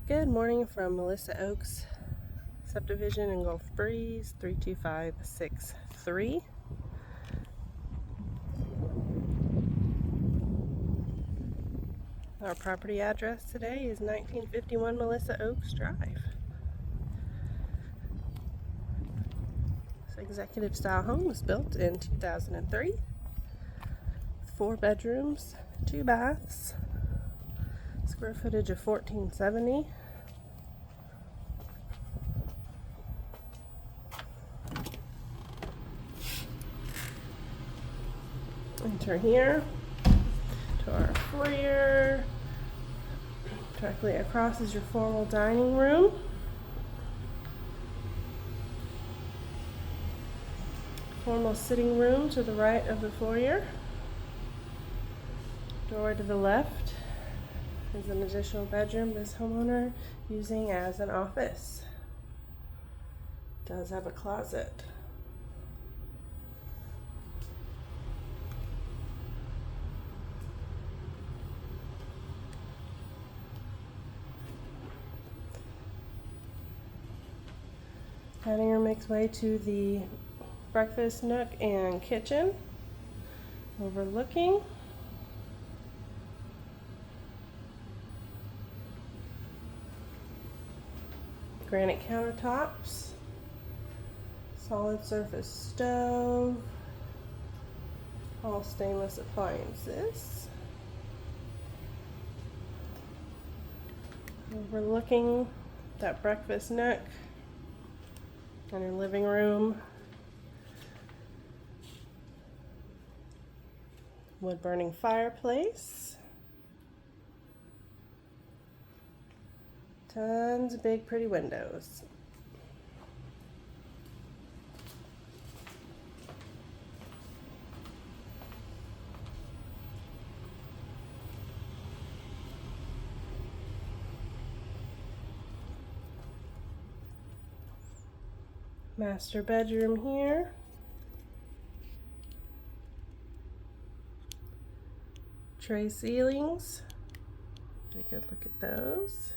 Good morning from Melissa Oaks subdivision in Gulf Breeze 32563. Our property address today is 1951 Melissa Oaks Drive. This executive style home was built in 2003. 4 bedrooms, 2 baths, square footage of 1470. Enter here to our foyer. Directly across is your formal dining room. Formal sitting room to the right of the foyer. Door to the left is an additional bedroom this homeowner using as an office. Does have a closet. Dining room makes way to the breakfast nook and kitchen, overlooking. Granite countertops, solid surface stove, all stainless appliances. Overlooking that breakfast nook and your living room. Wood burning fireplace. Tons of big pretty windows. Master bedroom here. Tray ceilings. Take a good look at those.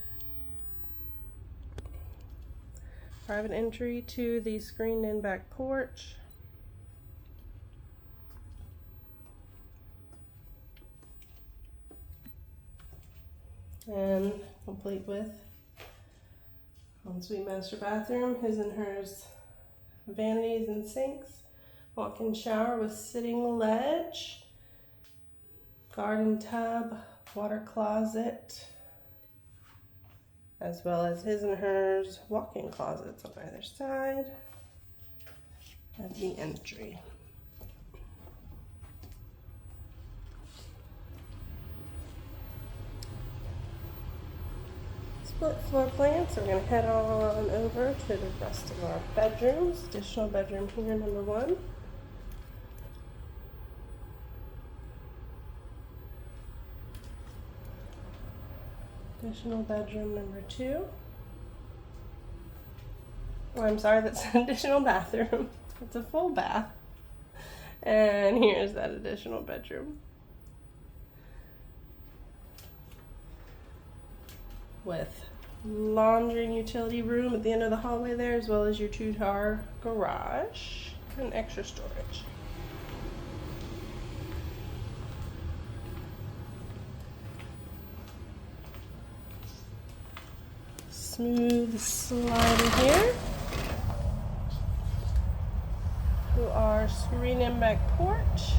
Private entry to the screened in back porch. And complete with ensuite master bathroom, his and hers vanities and sinks, walk-in shower with sitting ledge, garden tub, water closet, as well as his and hers walk-in closets on either side of the entry. Split floor plan, so we're going to head on over to the rest of our bedrooms. Additional bedroom here, number 1. Additional bedroom number 2. Oh, I'm sorry, that's an additional bathroom. It's a full bath. And here's that additional bedroom. With laundry and utility room at the end of the hallway there, as well as your 2-car garage and extra storage. Smooth slider here to our screen and back porch.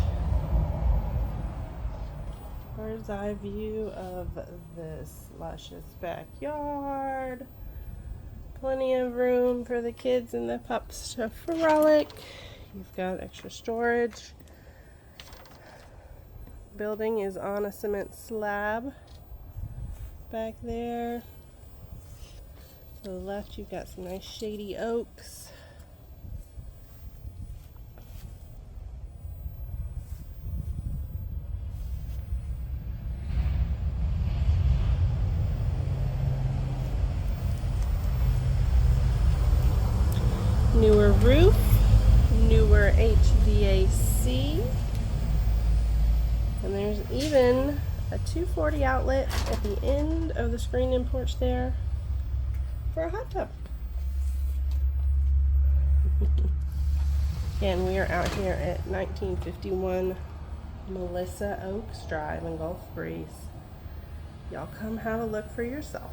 Bird's eye view of this luscious backyard. Plenty of room for the kids and the pups to frolic. You've got extra storage. Building is on a cement slab back there. To the left, you've got some nice shady oaks. Newer roof, newer HVAC, and there's even a 240 outlet at the end of the screen-in porch there. for a hot tub. And we are out here at 1951 Melissa Oaks Drive in Gulf Breeze. Y'all come have a look for yourself.